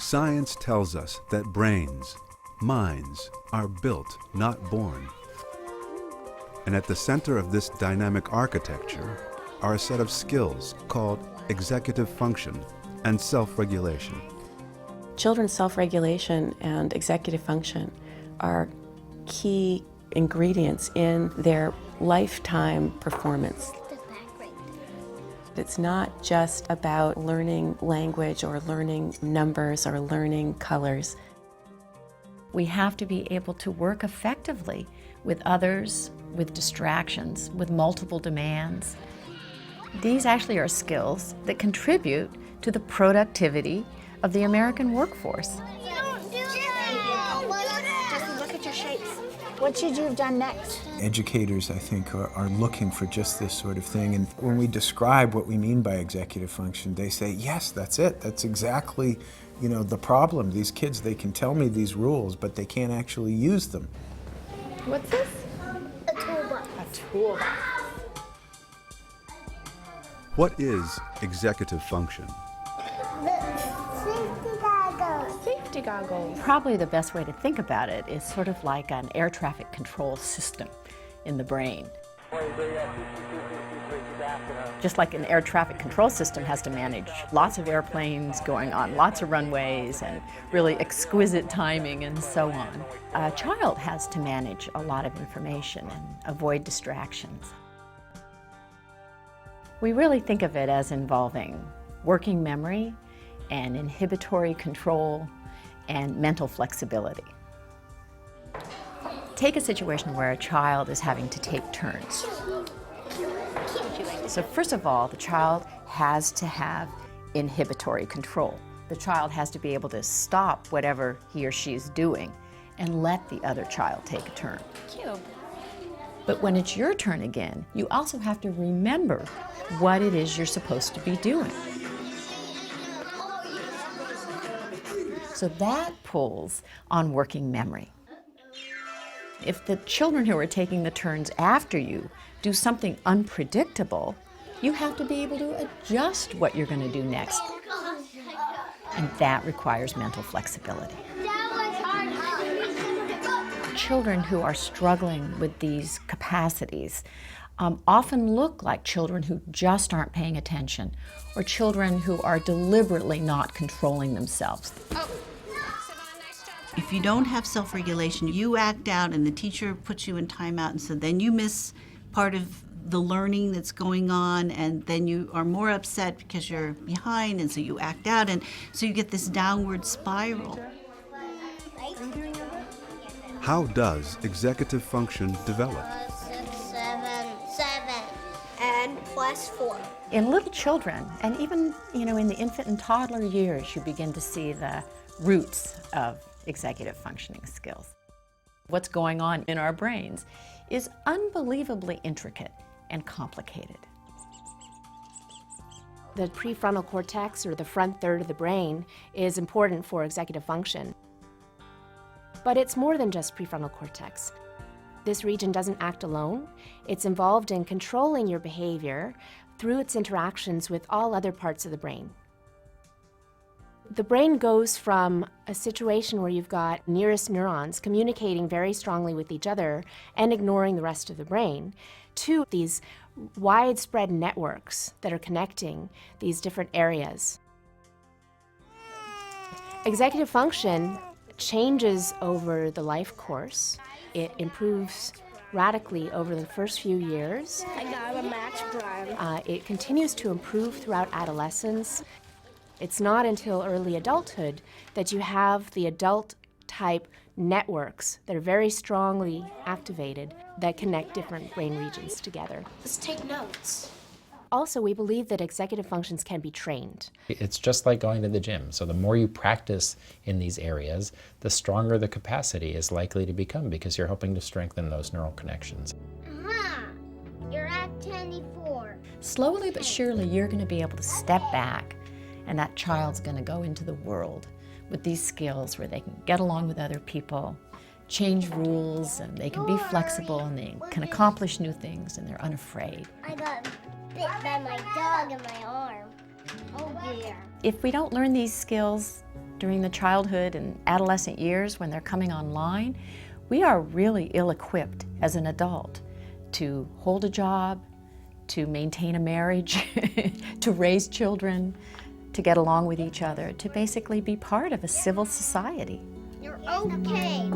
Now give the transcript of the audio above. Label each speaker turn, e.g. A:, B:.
A: Science tells us that brains, minds, are built, not born. And at the center of this dynamic architecture are a set of skills called executive function and self-regulation.
B: Children's self-regulation and executive function are key ingredients in their lifetime performance. It's not just about learning language or learning numbers or learning colors.
C: We have to be able to work effectively with others, with distractions, with multiple demands. These actually are skills that contribute to the productivity of the American workforce.
D: Just look at your shapes. What should you have done next?
E: Educators, I think, are looking for just this sort of thing. And when we describe what we mean by executive function, they say, yes, that's it. That's exactly, the problem. These kids, they can tell me these rules, but they can't actually use them.
D: What's this?
F: A toolbox.
D: A toolbox.
A: What is executive function?
F: Safety goggles.
D: Safety goggles.
C: Probably the best way to think about it is sort of like an air traffic control system in the brain. Just like an air traffic control system has to manage lots of airplanes going on lots of runways and really exquisite timing and so on, a child has to manage a lot of information and avoid distractions. We really think of it as involving working memory and inhibitory control and mental flexibility. Take a situation where a child is having to take turns. So first of all, the child has to have inhibitory control. The child has to be able to stop whatever he or she is doing and let the other child take a turn.
D: Cute.
C: But when it's your turn again, you also have to remember what it is you're supposed to be doing. So that pulls on working memory. If the children who are taking the turns after you do something unpredictable, you have to be able to adjust what you're going to do next. And that requires mental flexibility. Children who are struggling with these capacities often look like children who just aren't paying attention, or children who are deliberately not controlling themselves.
G: If you don't have self-regulation, you act out and the teacher puts you in timeout, and so then you miss part of the learning that's going on, and then you are more upset because you're behind, and so you act out, and so you get this downward spiral.
A: How does executive function develop?
F: 6, 7, 7. And plus 4.
C: In little children, and even in the infant and toddler years, you begin to see the roots of executive functioning skills. What's going on in our brains is unbelievably intricate and complicated.
H: The prefrontal cortex, or the front third of the brain, is important for executive function. But it's more than just prefrontal cortex. This region doesn't act alone. It's involved in controlling your behavior through its interactions with all other parts of the brain. The brain goes from a situation where you've got nearest neurons communicating very strongly with each other and ignoring the rest of the brain, to these widespread networks that are connecting these different areas. Executive function changes over the life course. It improves radically over the first few years.
F: I got a match prime.
H: It continues to improve throughout adolescence. It's not until early adulthood that you have the adult-type networks that are very strongly activated that connect different brain regions together.
F: Let's take notes.
H: Also, we believe that executive functions can be trained.
I: It's just like going to the gym. So the more you practice in these areas, the stronger the capacity is likely to become, because you're hoping to strengthen those neural connections.
F: You're at 24.
C: Slowly but surely, you're going to be able to step back, and that child's going to go into the world with these skills where they can get along with other people, change rules, and they can be flexible, and they can accomplish new things, and they're unafraid.
F: I got bit by my dog in my arm. Oh dear.
C: If we don't learn these skills during the childhood and adolescent years when they're coming online, we are really ill-equipped as an adult to hold a job, to maintain a marriage, to raise children, to get along with each other, to basically be part of a civil society.
F: You're okay.